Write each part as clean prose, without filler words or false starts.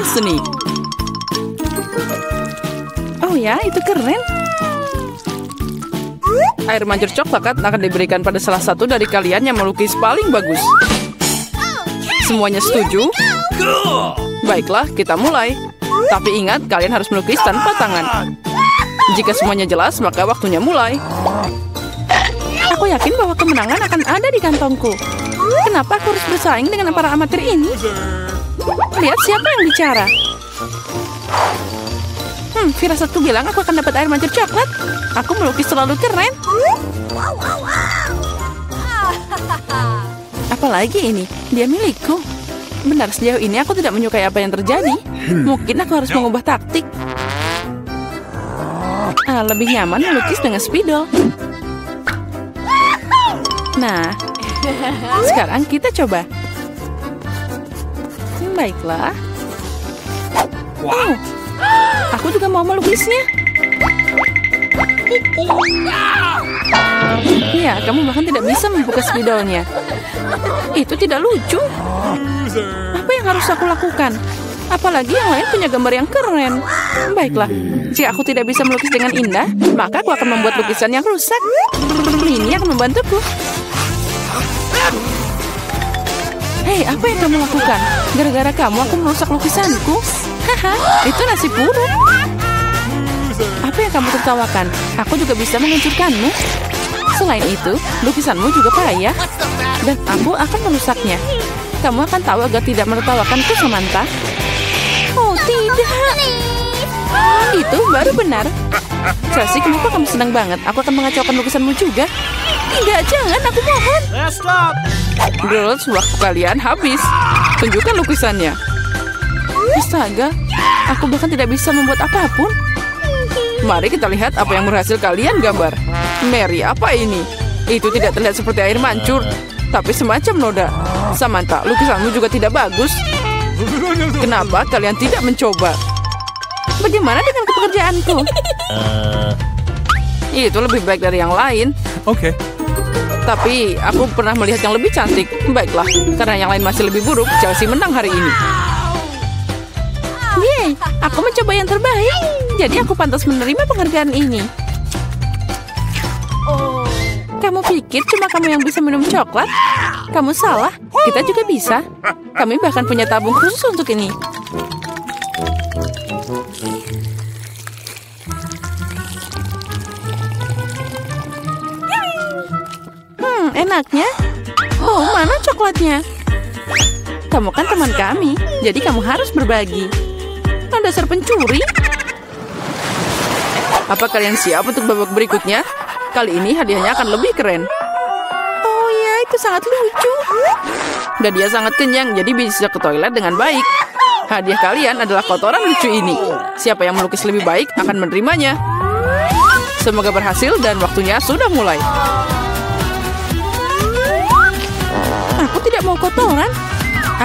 seni. Oh ya, itu keren. Air mancur coklat akan diberikan pada salah satu dari kalian yang melukis paling bagus. Semuanya setuju? Baiklah, kita mulai. Tapi ingat, kalian harus melukis tanpa tangan. Jika semuanya jelas, maka waktunya mulai. Aku yakin bahwa kemenangan akan ada di kantongku. Kenapa aku harus bersaing dengan para amatir ini? Lihat siapa yang bicara. Firasatku bilang aku akan dapat air mancur coklat. Aku melukis terlalu keren. Apalagi ini, dia milikku. Benar, sejauh ini aku tidak menyukai apa yang terjadi. Mungkin aku harus mengubah taktik. Lebih nyaman melukis dengan spidol. Nah, sekarang kita coba. Baiklah. Oh, aku juga mau melukisnya. Ya, kamu bahkan tidak bisa membuka spidolnya. Itu tidak lucu. Apa yang harus aku lakukan? Apalagi yang lain punya gambar yang keren. Baiklah, jika aku tidak bisa melukis dengan indah, maka aku akan membuat lukisan yang rusak. Ini akan membantuku. Hei, apa yang kamu lakukan? Gara-gara kamu aku merusak lukisanku. Haha, itu nasib buruk. Apa yang kamu tertawakan? Aku juga bisa menghancurkanmu. Selain itu, lukisanmu juga payah. Dan aku akan merusaknya. Kamu akan tahu agar tidak menertawakanku, Samantha. Oh, tidak. Itu baru benar. Chelsea, kenapa kamu senang banget? Aku akan mengacaukan lukisanmu juga. Tidak, jangan, aku mohon. Girls, waktu kalian habis. Tunjukkan lukisannya. Astaga, aku bahkan tidak bisa membuat apapun. Mari kita lihat apa yang berhasil kalian gambar. Mary, apa ini? Itu tidak terlihat seperti air mancur, tapi semacam noda. Samantha, lukisanmu juga tidak bagus. Kenapa kalian tidak mencoba? Bagaimana dengan pekerjaanku? Itu lebih baik dari yang lain. Oke. Tapi aku pernah melihat yang lebih cantik. Baiklah, karena yang lain masih lebih buruk, Chelsea menang hari ini. Yeay, aku mencoba yang terbaik. Jadi aku pantas menerima penghargaan ini. Kamu pikir cuma kamu yang bisa minum coklat? Kamu salah, kita juga bisa. Kami bahkan punya tabung khusus untuk ini. Enaknya. Oh, mana coklatnya? Kamu kan teman kami, jadi kamu harus berbagi. Dasar pencuri. Apa kalian siap untuk babak berikutnya? Kali ini hadiahnya akan lebih keren. Oh ya, itu sangat lucu. Dan dia sangat kenyang, jadi bisa ke toilet dengan baik. Hadiah kalian adalah kotoran lucu ini. Siapa yang melukis lebih baik akan menerimanya. Semoga berhasil dan waktunya sudah mulai. Aku tidak mau kotoran.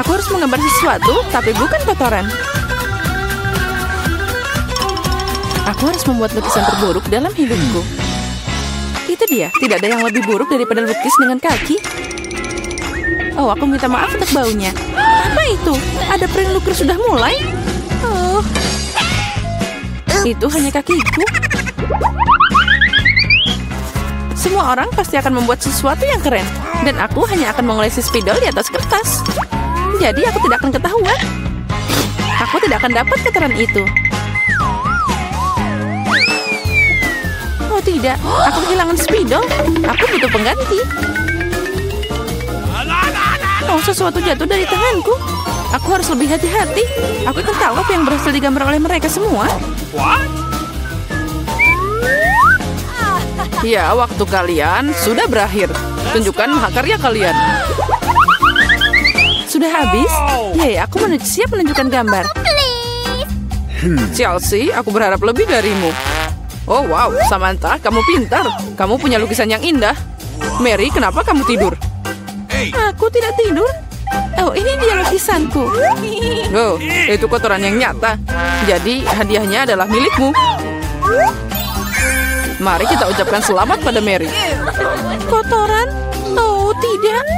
Aku harus menggambar sesuatu, tapi bukan kotoran. Aku harus membuat lukisan terburuk dalam hidupku. Itu dia, tidak ada yang lebih buruk daripada lukis dengan kaki. Oh, aku minta maaf untuk baunya. Apa itu? Ada prank lukis sudah mulai? Oh, itu hanya kakiku. Semua orang pasti akan membuat sesuatu yang keren. Dan aku hanya akan mengolesi spidol di atas kertas. Jadi aku tidak akan ketahuan. Aku tidak akan dapat kotoran itu. Oh tidak, aku kehilangan spidol. Aku butuh pengganti. Oh, sesuatu jatuh dari tanganku. Aku harus lebih hati-hati. Aku akan tahu apa yang berhasil digambar oleh mereka semua. Ya, waktu kalian sudah berakhir. Tunjukkan mahakarya kalian. Sudah habis? Yeay, aku siap menunjukkan gambar. Chelsea, aku berharap lebih darimu. Oh wow, Samantha, kamu pintar. Kamu punya lukisan yang indah. Mary, kenapa kamu tidur? Aku tidak tidur. Oh, ini dia lukisanku. Oh, itu kotoran yang nyata. Jadi, hadiahnya adalah milikmu. Mari kita ucapkan selamat pada Mary. Kotoran? Oh, tidak.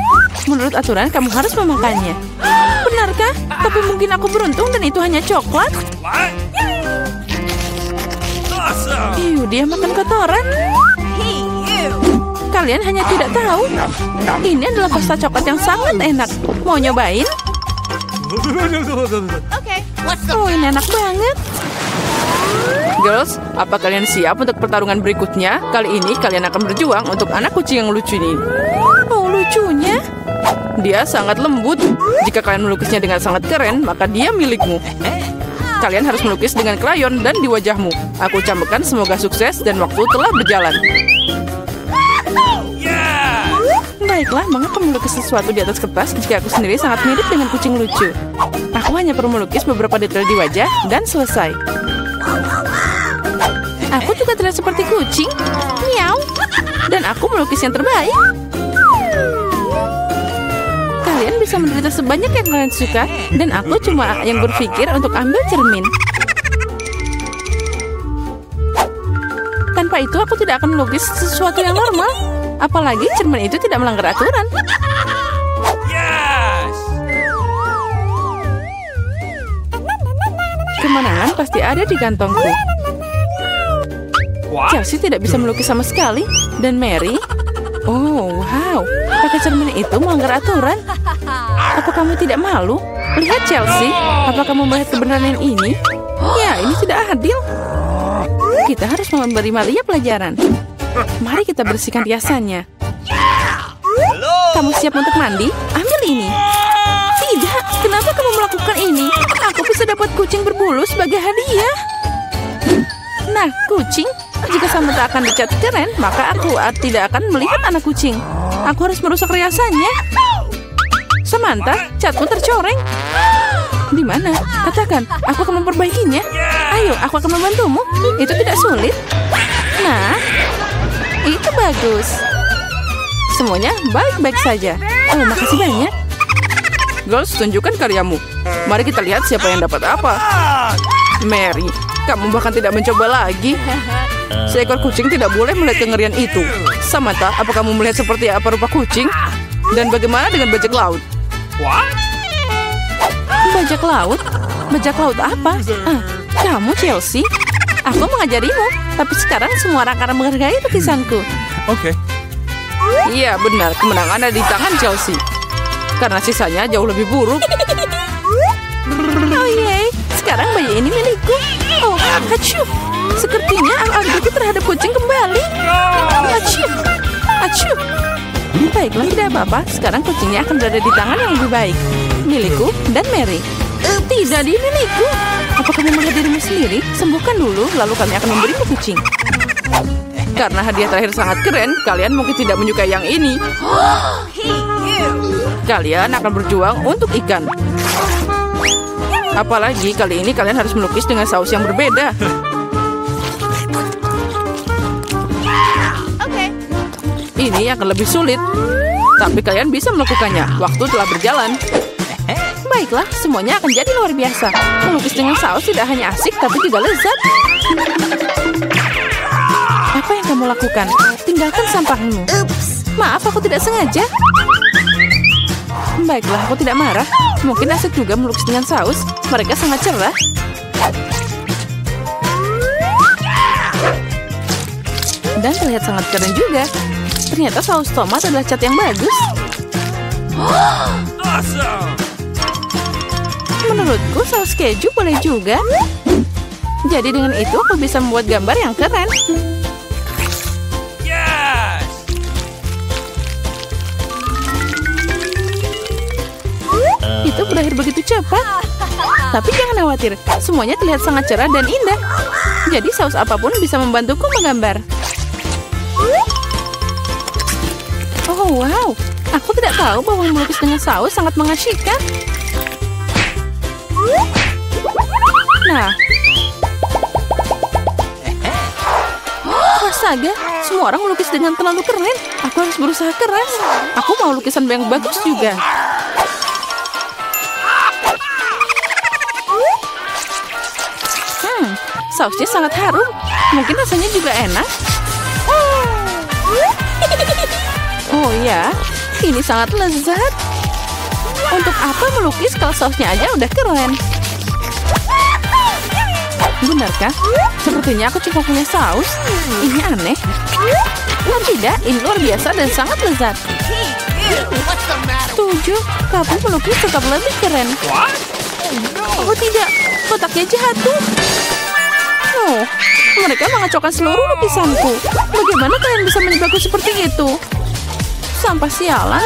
Menurut aturan, kamu harus memakannya. Benarkah? Tapi mungkin aku beruntung dan itu hanya coklat. Dia makan kotoran. Kalian hanya tidak tahu. Ini adalah pasta coklat yang sangat enak. Mau nyobain? Oh, ini enak banget. Girls, apa kalian siap untuk pertarungan berikutnya? Kali ini kalian akan berjuang untuk anak kucing yang lucu ini. Oh, lucunya. Dia sangat lembut. Jika kalian melukisnya dengan sangat keren, maka dia milikmu. Kalian harus melukis dengan krayon dan di wajahmu. Aku ucapkan semoga sukses dan waktu telah berjalan. Baiklah, mengapa melukis sesuatu di atas kertas jika aku sendiri sangat mirip dengan kucing lucu? Aku hanya perlu melukis beberapa detail di wajah dan selesai. Aku juga terlihat seperti kucing. Miau. Dan aku melukis yang terbaik. Kalian bisa menderita sebanyak yang kalian suka, dan aku cuma yang berpikir untuk ambil cermin. Tanpa itu aku tidak akan melukis sesuatu yang normal. Apalagi cermin itu tidak melanggar aturan. Kemenangan pasti ada di kantongku. Chelsea tidak bisa melukis sama sekali. Dan Mary, oh wow, pakai cermin itu melanggar aturan. Apa kamu tidak malu? Lihat Chelsea, apa kamu melihat kebenaran ini? Ya, ini tidak adil. Kita harus memberi Maria pelajaran. Mari kita bersihkan riasannya. Kamu siap untuk mandi? Ambil ini. Tidak, kenapa kamu melakukan ini? Aku bisa dapat kucing berbulu sebagai hadiah. Nah, kucing, jika Samantha akan dicat keren, maka aku tidak akan melihat anak kucing. Aku harus merusak riasannya. Samantha, catmu tercoreng. Di mana? Katakan, aku akan memperbaikinya. Ayo, aku akan membantumu. Itu tidak sulit. Nah, itu bagus. Semuanya baik-baik saja. Oh, makasih banyak. Girls, tunjukkan karyamu. Mari kita lihat siapa yang dapat apa. Mary, kamu bahkan tidak mencoba lagi. Seekor kucing tidak boleh melihat kengerian itu. Samantha, apa kamu melihat seperti apa rupa kucing? Dan bagaimana dengan bajak laut? Bajak laut? Bajak laut apa? Kamu, Chelsea? Aku mengajarimu, tapi sekarang semua orang akan menghargai lukisanku. Oke. Iya, benar. Kemenangan ada di tangan Chelsea. Karena sisanya jauh lebih buruk. Oh yeay, sekarang bayi ini milikku. Oh, acuh. Sepertinya al-algoritma terhadap kucing kembali. Acuh. Acuh. Baiklah, tidak apa-apa. Sekarang kucingnya akan berada di tangan yang lebih baik. Milikku dan Mary. Tidak, dia milikku. Apa kamu melihat dirimu sendiri? Sembuhkan dulu, lalu kami akan memberimu kucing. Karena hadiah terakhir sangat keren, kalian mungkin tidak menyukai yang ini. Kalian akan berjuang untuk ikan. Apalagi kali ini kalian harus melukis dengan saus yang berbeda. Ini akan lebih sulit. Tapi kalian bisa melakukannya. Waktu telah berjalan. Baiklah, semuanya akan jadi luar biasa. Melukis dengan saus tidak hanya asik, tapi juga lezat. Apa yang kamu lakukan? Tinggalkan sampahmu. Maaf, aku tidak sengaja. Baiklah, aku tidak marah. Mungkin asik juga melukis dengan saus. Mereka sangat cerah. Dan terlihat sangat keren juga. Ternyata saus tomat adalah cat yang bagus. Menurutku saus keju boleh juga. Jadi dengan itu aku bisa membuat gambar yang keren. Itu berakhir begitu cepat. Tapi jangan khawatir, semuanya terlihat sangat cerah dan indah. Jadi saus apapun bisa membantuku menggambar. Oh wow, aku tidak tahu bahwa melukis dengan saus sangat mengasyikkan. Nah, astaga, semua orang melukis dengan terlalu keren. Aku harus berusaha keras. Aku mau lukisan yang bagus juga. Sausnya sangat harum. Mungkin rasanya juga enak. Oh ya, ini sangat lezat. Untuk apa melukis kalau sausnya aja udah keren? Benarkah? Sepertinya aku cuma punya saus. Ini aneh. Oh tidak, ini luar biasa dan sangat lezat. Setuju, tapi melukis tetap lebih keren. Oh tidak, kotaknya jatuh. Oh, mereka mengacaukan seluruh lukisanku. Bagaimana kalian bisa menjebakku seperti itu? Sampah sialan.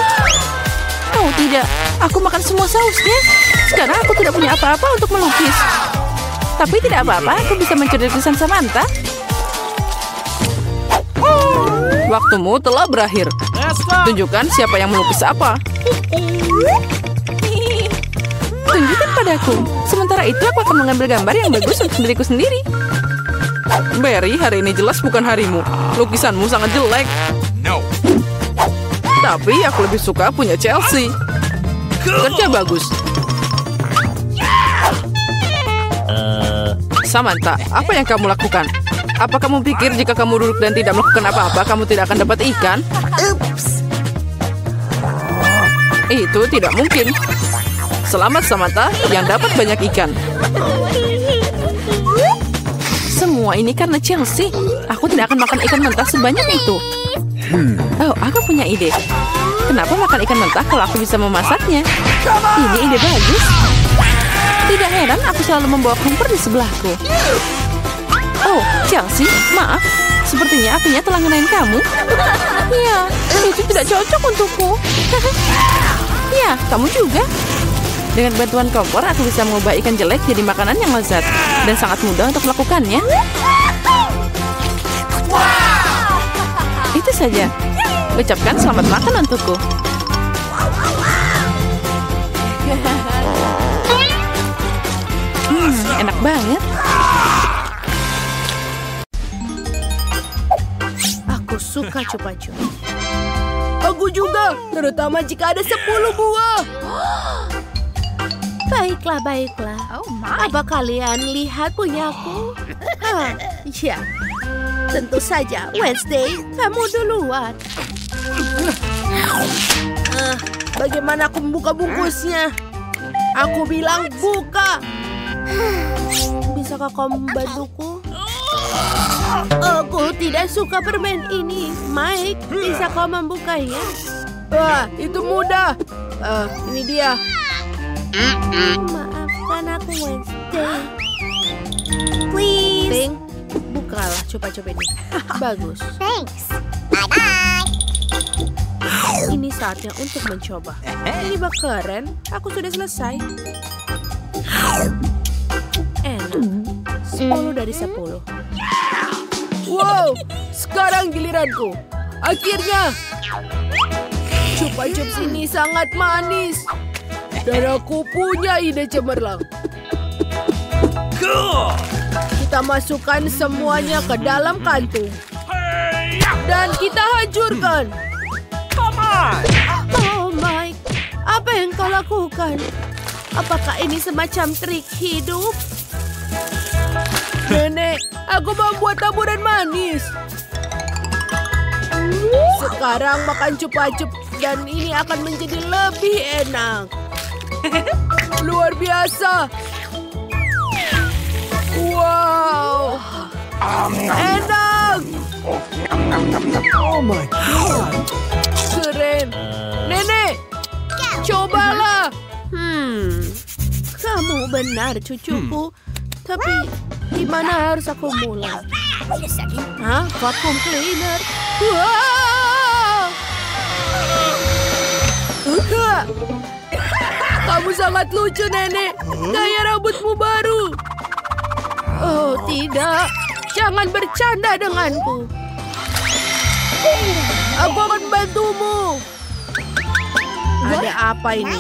Oh tidak, aku makan semua sausnya. Sekarang aku tidak punya apa-apa untuk melukis. Tapi tidak apa-apa, aku bisa mencuri lukisan Samantha. Waktumu telah berakhir. Tunjukkan siapa yang melukis apa. Tunjukkan padaku. Sementara itu aku akan mengambil gambar yang bagus untuk diriku sendiri. Barry, hari ini jelas bukan harimu. Lukisanmu sangat jelek. No. Tapi aku lebih suka punya Chelsea. Kerja bagus. Samantha, apa yang kamu lakukan? Apa kamu pikir jika kamu duduk dan tidak melakukan apa-apa, kamu tidak akan dapat ikan? Ups. Itu tidak mungkin. Selamat Samantha yang dapat banyak ikan. Semua ini karena Chelsea. Aku tidak akan makan ikan mentah sebanyak itu. Oh, aku punya ide. Kenapa makan ikan mentah kalau aku bisa memasaknya? Ini ide bagus. Tidak heran aku selalu membawa kompor di sebelahku. Oh, Chelsea, maaf. Sepertinya apinya telah ngenain kamu. Ya, itu tidak cocok untukku. Ya, kamu juga. Dengan bantuan kompor, aku bisa mengubah ikan jelek jadi makanan yang lezat. Dan sangat mudah untuk melakukannya. Itu saja. Ucapkan selamat makan untukku. Enak banget. Aku suka cupa-cup. Aku juga, terutama jika ada 10 buah. Baiklah, baiklah. Apa kalian lihat punyaku? Ya, tentu saja. Wednesday, kamu duluan. Bagaimana aku membuka bungkusnya? Aku bilang buka. Bisakah kau membantuku? Aku tidak suka permen ini. Mike, bisa kau membukanya? Wah, itu mudah. Ini dia. Maafkan aku, Wednesday. Please. Ting, bukalah coba-coba ini. Bagus. Thanks. Bye-bye. Ini saatnya untuk mencoba. Ini bak keren. Aku sudah selesai. Enak. 10 dari 10. Wow, sekarang giliranku. Akhirnya. Chupa Chups ini sangat manis. Dan aku punya ide cemerlang. Kita masukkan semuanya ke dalam kantung. Dan kita hancurkan. Oh Mike, apa yang kau lakukan? Apakah ini semacam trik hidup? Nenek, aku membuat taburan manis. Sekarang makan cupa-cup dan ini akan menjadi lebih enak. Luar biasa. Wow. Enak. Oh my God. Keren. Nenek, cobalah. Kamu benar, cucuku. Tapi di mana harus aku mulai? Hah? Vacuum cleaner? Wow! Kamu sangat lucu, Nenek. Gaya rambutmu baru. Oh, tidak. Jangan bercanda denganku. Aku akan membantumu. Ada apa ini?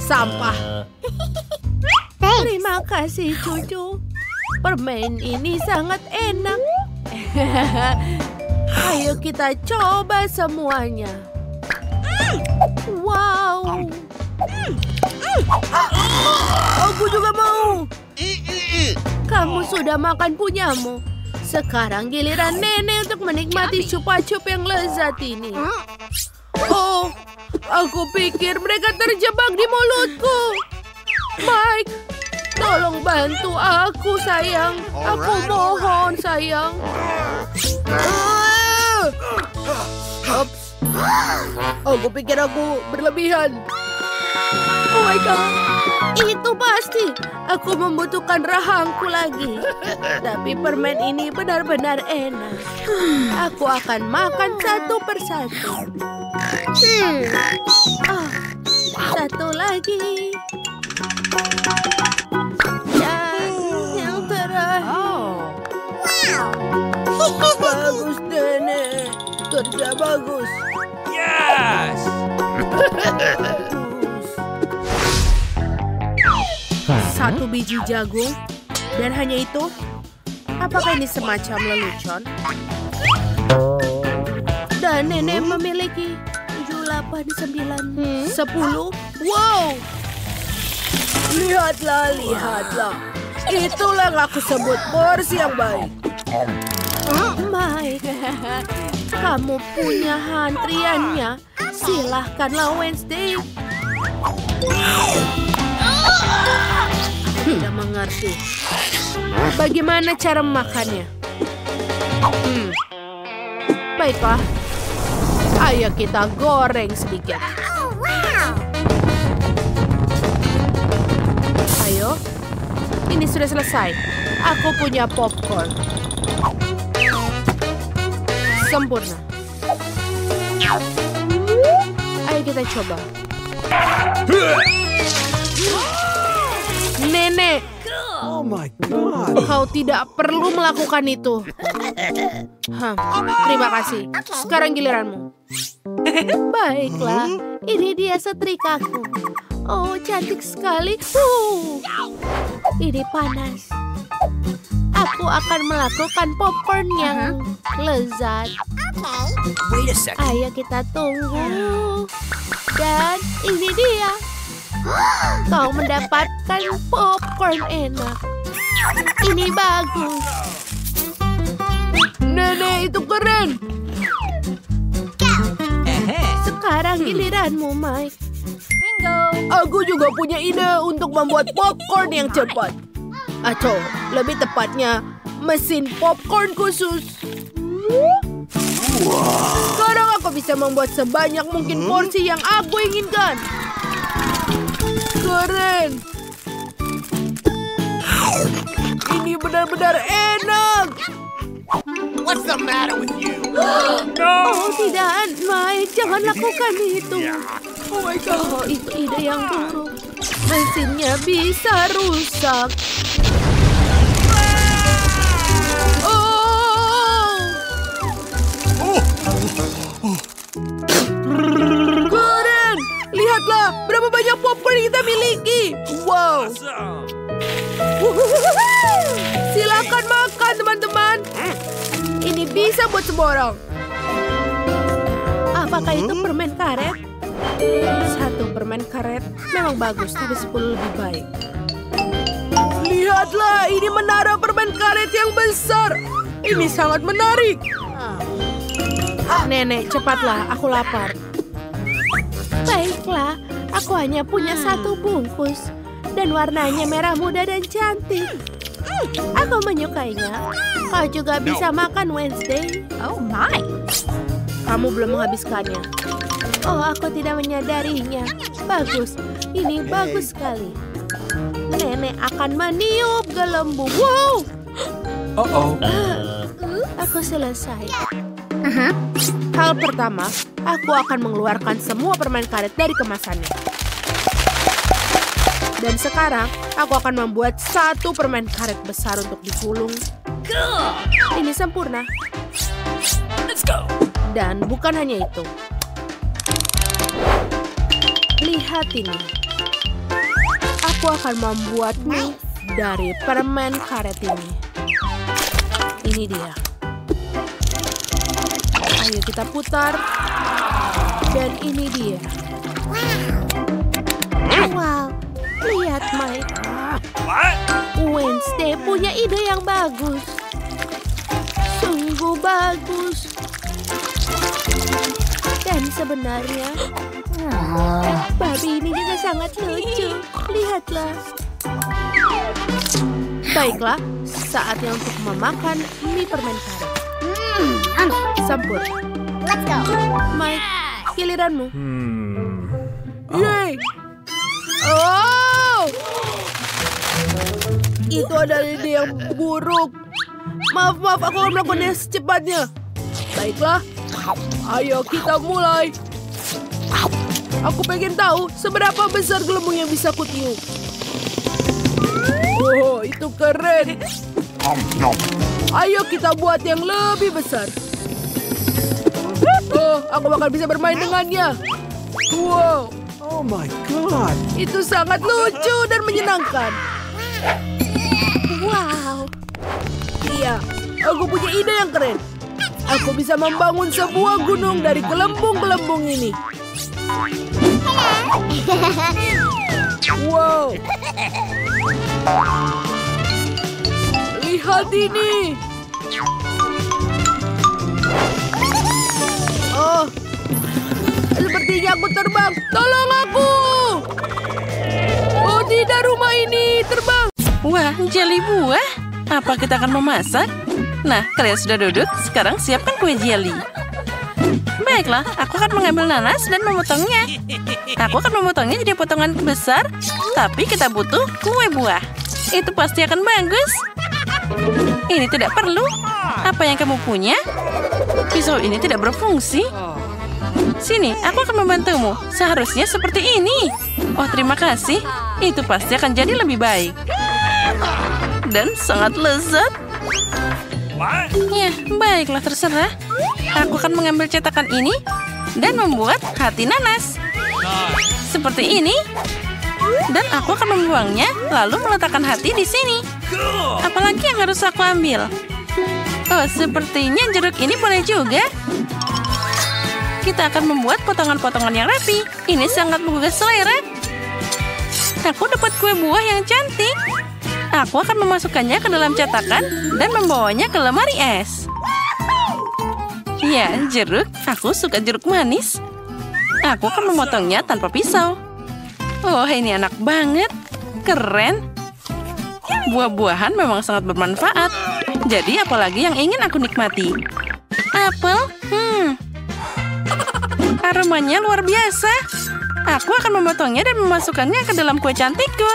Sampah. Terima kasih, cucu. Permen ini sangat enak. Ayo kita coba semuanya. Wow. Aku juga mau. Kamu sudah makan punyamu. Sekarang giliran Nenek untuk menikmati cupa-cup yang lezat ini. Oh, Aku pikir mereka terjebak di mulutku. Mike, tolong bantu aku, sayang. Aku mohon, sayang. Ups. Aku pikir aku berlebihan. Oh my God. Itu pasti. Aku membutuhkan rahangku lagi. Tapi permen ini benar-benar enak. Aku akan makan satu persatu. Satu lagi. Dan yang terakhir. Bagus, Nenek. Kerja bagus. Yes! Satu biji jagung. Dan hanya itu? Apakah ini semacam lelucon? Dan Nenek memiliki 7, 8, 9, 10. Wow! Lihatlah, lihatlah. Itulah yang aku sebut porsi yang baik. Mike, kamu punya antriannya. Silahkanlah, Wednesday. Tidak mengerti. Bagaimana cara memakannya? Baiklah. Ayo kita goreng sedikit. Ayo. Ini sudah selesai. Aku punya popcorn. Sempurna. Ayo kita coba. Nenek, Oh my God! kau tidak perlu melakukan itu. Terima kasih. Sekarang giliranmu. Baiklah, ini dia setrikaku. Oh, cantik sekali. Ini panas. Aku akan melakukan popcorn yang lezat. Wait a second. Ayo kita tunggu. Dan ini dia. Kau mendapatkan popcorn enak. Ini bagus. Nenek, itu keren. Sekarang giliranmu, Mike. Bingo. Aku juga punya ide untuk membuat popcorn yang cepat. Atau lebih tepatnya, mesin popcorn khusus. Sekarang aku bisa membuat sebanyak mungkin porsi yang aku inginkan. Keren. Ini benar-benar enak. What's the matter with you? Oh tidak, Mike, jangan lakukan itu. Oh my God, oh, itu ide yang buruk. Mesinnya bisa rusak. Keren! Lihatlah berapa banyak popcorn yang kita miliki. Wow. Silakan makan, teman-teman. Ini bisa buat semua orang. Apakah itu permen karet? Satu permen karet memang bagus, tapi 10 lebih baik. Lihatlah, ini menara permen karet yang besar. Ini sangat menarik. Nenek, cepatlah, aku lapar. Baiklah, aku hanya punya satu bungkus. Dan warnanya merah muda dan cantik. Aku menyukainya. Kau juga bisa makan, Wednesday. Oh my. Kamu belum menghabiskannya. Oh, aku tidak menyadarinya. Bagus, ini bagus sekali. Nenek akan meniup gelembung. Wow. Aku selesai. Hal pertama, aku akan mengeluarkan semua permen karet dari kemasannya. Dan sekarang, aku akan membuat satu permen karet besar untuk digulung. Ini sempurna. Let's go. Dan bukan hanya itu. Lihat ini. Aku akan membuat mie dari permen karet ini. Ini dia. Ayo kita putar. Dan ini dia. Wow. Lihat, Mike. Wednesday punya ide yang bagus. Sungguh bagus. Dan sebenarnya, Babi ini juga sangat lucu. Lihatlah. Baiklah, saatnya untuk memakan mie permen karet. Sampur. Let's go. Mike, giliranmu. Yeay. Oh! Itu adalah ide yang buruk. Maaf, aku akan melakukannya secepatnya. Baiklah, ayo kita mulai. Aku pengen tahu seberapa besar gelembung yang bisa kutiup. Oh, itu keren. Ayo kita buat yang lebih besar. Oh, aku bakal bisa bermain dengannya. Wow. Oh my God. Itu sangat lucu dan menyenangkan. Wow. Iya, aku punya ide yang keren. Aku bisa membangun sebuah gunung dari gelembung-gelembung ini. Wow. Lihat ini. Oh, sepertinya aku terbang. Tolong aku. Oh tidak, rumah ini terbang. Wah, jeli buah. Apa kita akan memasak? Nah, kalian sudah duduk. Sekarang siapkan kue jeli. Baiklah, aku akan mengambil nanas dan memotongnya. Aku akan memotongnya jadi potongan besar, tapi kita butuh kue buah. Itu pasti akan bagus. Ini tidak perlu. Apa yang kamu punya? Pisau ini tidak berfungsi. Sini, aku akan membantumu. Seharusnya seperti ini. Oh, terima kasih. Itu pasti akan jadi lebih baik. Dan sangat lezat. Ya, baiklah, terserah. Aku akan mengambil cetakan ini dan membuat hati nanas. Seperti ini. Dan aku akan membuangnya, lalu meletakkan hati di sini. Apalagi yang harus aku ambil? Oh, sepertinya jeruk ini boleh juga. Kita akan membuat potongan-potongan yang rapi. Ini sangat menggugah selera. Aku dapat kue buah yang cantik. Aku akan memasukkannya ke dalam cetakan dan membawanya ke lemari es. Ya, jeruk. Aku suka jeruk manis. Aku akan memotongnya tanpa pisau. Oh, ini enak banget. Keren. Buah-buahan memang sangat bermanfaat. Jadi, apalagi yang ingin aku nikmati? Apel? Aromanya luar biasa. Aku akan memotongnya dan memasukkannya ke dalam kue cantikku.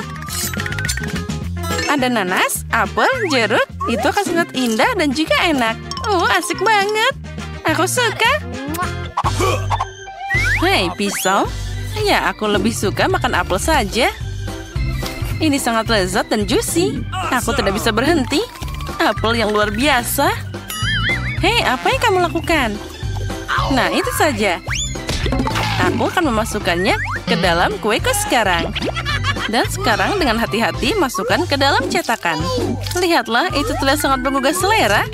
Ada nanas, apel, jeruk. Itu akan sangat indah dan juga enak. Oh, asik banget. Aku suka. Hei, pisau. Ya, aku lebih suka makan apel saja. Ini sangat lezat dan juicy. Aku tidak bisa berhenti. Apel yang luar biasa. Hei, apa yang kamu lakukan? Nah, itu saja. Aku akan memasukkannya ke dalam kueku sekarang. Dan sekarang dengan hati-hati masukkan ke dalam cetakan. Lihatlah, itu terlihat sangat menggugah selera.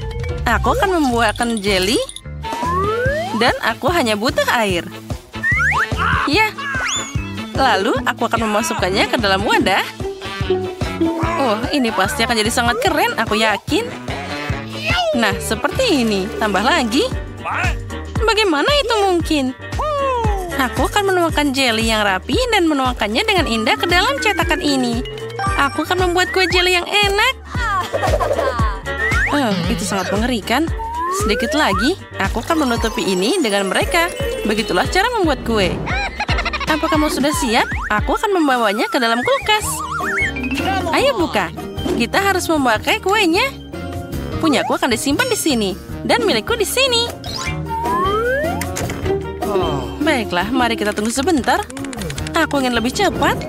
Aku akan membuatkan jelly. Dan aku hanya butuh air. Ya. Lalu aku akan memasukkannya ke dalam wadah. Oh, ini pasti akan jadi sangat keren, aku yakin. Nah, seperti ini. Tambah lagi. Bagaimana itu mungkin? Aku akan menuangkan jelly yang rapi dan menuangkannya dengan indah ke dalam cetakan ini. Aku akan membuat kue jelly yang enak. Oh, itu sangat mengerikan. Sedikit lagi, aku akan menutupi ini dengan mereka. Begitulah cara membuat kue. Apa kamu sudah siap? Aku akan membawanya ke dalam kulkas. Ayo buka. Kita harus memakai kuenya. Punyaku akan disimpan di sini. Dan milikku di sini. Baiklah, mari kita tunggu sebentar. Aku ingin lebih cepat.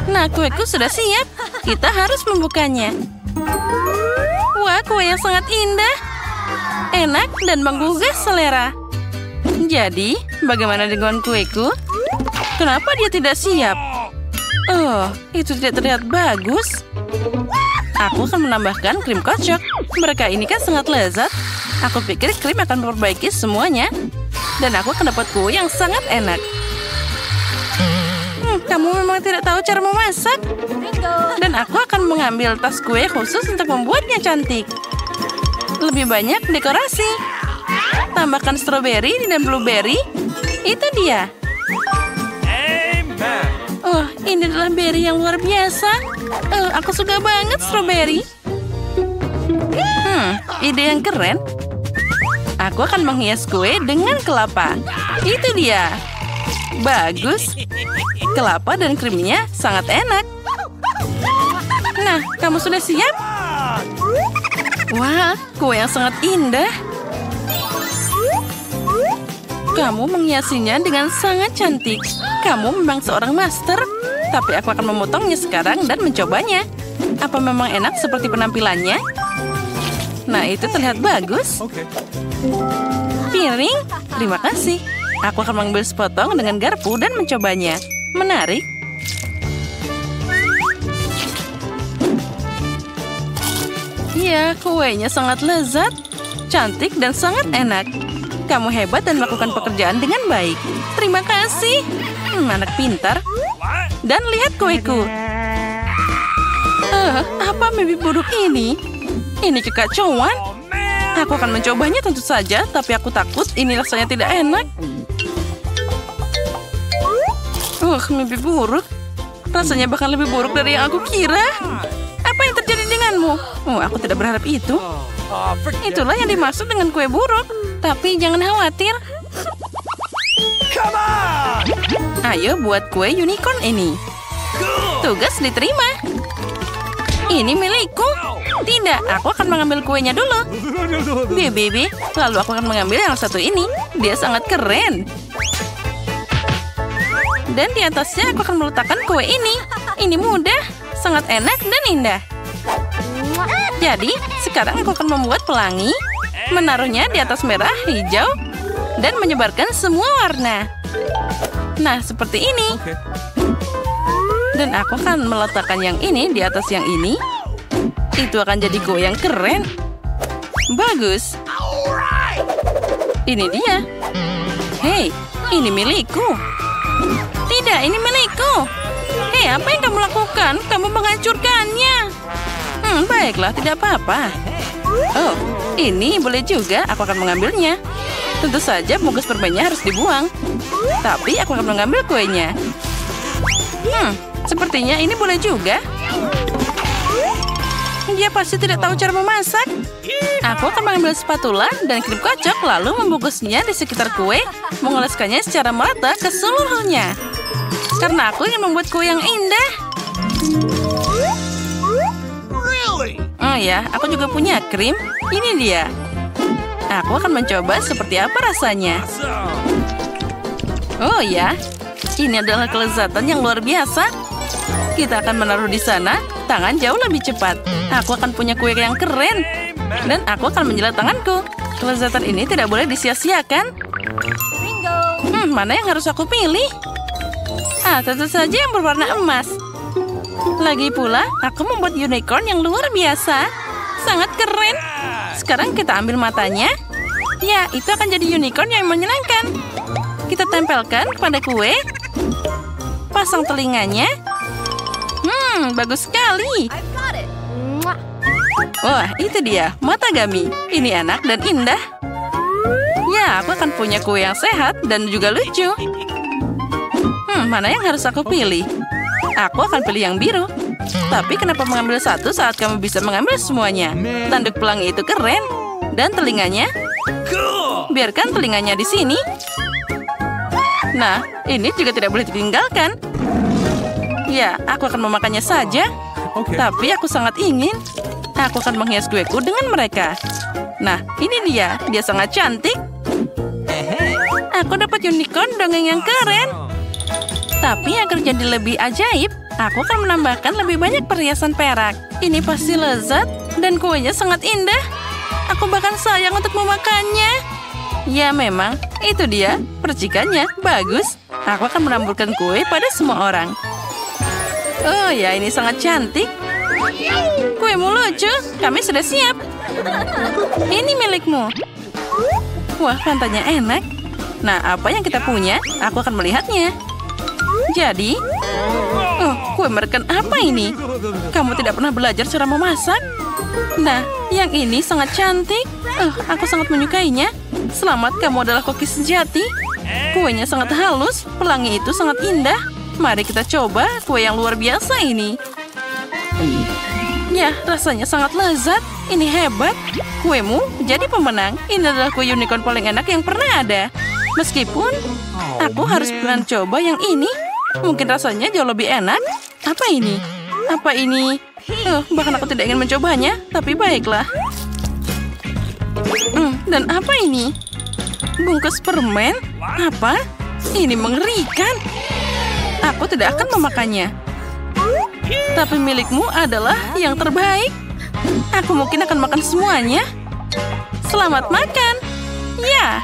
Nah, kueku sudah siap. Kita harus membukanya. Wah, kue yang sangat indah. Enak dan menggugah selera. Jadi, bagaimana dengan kueku? Kenapa dia tidak siap? Oh, itu tidak terlihat bagus. Aku akan menambahkan krim kocok. Mereka ini kan sangat lezat. Aku pikir krim akan memperbaiki semuanya. Dan aku akan dapat kue yang sangat enak. Kamu memang tidak tahu cara memasak. Dan aku akan mengambil tas kue khusus untuk membuatnya cantik. Lebih banyak dekorasi. Tambahkan stroberi dan blueberry. Itu dia. Ini adalah berry yang luar biasa. Aku suka banget strawberry. Ide yang keren. Aku akan menghias kue dengan kelapa. Itu dia. Bagus. Kelapa dan krimnya sangat enak. Nah, kamu sudah siap? Wah, kue yang sangat indah. Kamu menghiasinya dengan sangat cantik. Kamu memang seorang master. Tapi aku akan memotongnya sekarang dan mencobanya. Apa memang enak seperti penampilannya? Nah, itu terlihat bagus. Piring, terima kasih. Aku akan mengambil sepotong dengan garpu dan mencobanya. Menarik. Ya, kuenya sangat lezat, cantik, dan sangat enak. Kamu hebat dan melakukan pekerjaan dengan baik. Terima kasih. Anak pintar. Dan lihat kueku. Apa mimpi buruk ini? Ini kekacauan. Aku akan mencobanya tentu saja, tapi aku takut ini rasanya tidak enak. Mimpi buruk. Rasanya bahkan lebih buruk dari yang aku kira. Apa yang terjadi denganmu? Aku tidak berharap itu. Itulah yang dimaksud dengan kue buruk. Tapi jangan khawatir. Ayo buat kue unicorn ini. Tugas diterima. Ini milikku. Tidak, aku akan mengambil kuenya dulu. Bibi, lalu aku akan mengambil yang satu ini. Dia sangat keren. Dan di atasnya aku akan meletakkan kue ini. Ini mudah, sangat enak dan indah. Jadi, sekarang aku akan membuat pelangi, menaruhnya di atas merah, hijau, dan menyebarkan semua warna. Nah, seperti ini. Dan aku akan meletakkan yang ini di atas yang ini. Itu akan jadi kue yang keren. Bagus. Ini dia. Hei, ini milikku. Tidak, ini milikku. Hei, apa yang kamu lakukan? Kamu menghancurkannya. Baiklah, tidak apa-apa. Oh, ini boleh juga. Aku akan mengambilnya. Tentu saja bungkus permennya harus dibuang. Tapi aku akan mengambil kuenya. Sepertinya ini boleh juga. Dia pasti tidak tahu cara memasak. Aku akan mengambil spatula dan krim kocok, lalu membungkusnya di sekitar kue, mengoleskannya secara merata ke seluruhnya. Karena aku ingin membuat kue yang indah. Oh ya, aku juga punya krim. Ini dia. Aku akan mencoba seperti apa rasanya. Oh ya, ini adalah kelezatan yang luar biasa. Kita akan menaruh di sana, tangan jauh lebih cepat. Aku akan punya kue yang keren. Dan aku akan menjilat tanganku. Kelezatan ini tidak boleh disia-siakan. Mana yang harus aku pilih? Tentu saja yang berwarna emas. Lagi pula, aku membuat unicorn yang luar biasa. Sangat keren. Sekarang kita ambil matanya. Ya, itu akan jadi unicorn yang menyenangkan. Kita tempelkan pada kue. Pasang telinganya. Bagus sekali. Wah, itu dia, mata Gami. Ini enak dan indah. Ya, aku akan punya kue yang sehat dan juga lucu. Mana yang harus aku pilih? Aku akan pilih yang biru. Tapi kenapa mengambil satu saat kamu bisa mengambil semuanya? Tanduk pelangi itu keren. Dan telinganya? Biarkan telinganya di sini. Nah, ini juga tidak boleh ditinggalkan. Ya, aku akan memakannya saja. Tapi aku sangat ingin. Aku akan menghias kueku dengan mereka. Nah, ini dia. Dia sangat cantik. Aku dapat unicorn dongeng yang keren. Tapi agar jadi lebih ajaib, aku akan menambahkan lebih banyak perhiasan perak. Ini pasti lezat dan kuenya sangat indah. Aku bahkan sayang untuk memakannya. Ya memang, itu dia. Percikannya bagus. Aku akan menaburkan kue pada semua orang. Oh ya, ini sangat cantik. Kuemu lucu. Kami sudah siap. Ini milikmu. Wah, pantainya enak. Nah, apa yang kita punya? Aku akan melihatnya. Jadi, kue merekan apa ini? Kamu tidak pernah belajar cara memasak? Nah, yang ini sangat cantik. Aku sangat menyukainya. Selamat, kamu adalah koki sejati. Kuenya sangat halus, pelangi itu sangat indah. Mari kita coba kue yang luar biasa ini. Ya, rasanya sangat lezat. Ini hebat. Kuemu jadi pemenang. Ini adalah kue unicorn paling enak yang pernah ada. Meskipun aku harus mencoba yang ini. Mungkin rasanya jauh lebih enak. Apa ini? Apa ini? Bahkan aku tidak ingin mencobanya. Tapi baiklah. Dan apa ini? Bungkus permen? Apa? Ini mengerikan. Aku tidak akan memakannya. Tapi milikmu adalah yang terbaik. Aku mungkin akan makan semuanya. Selamat makan. Ya.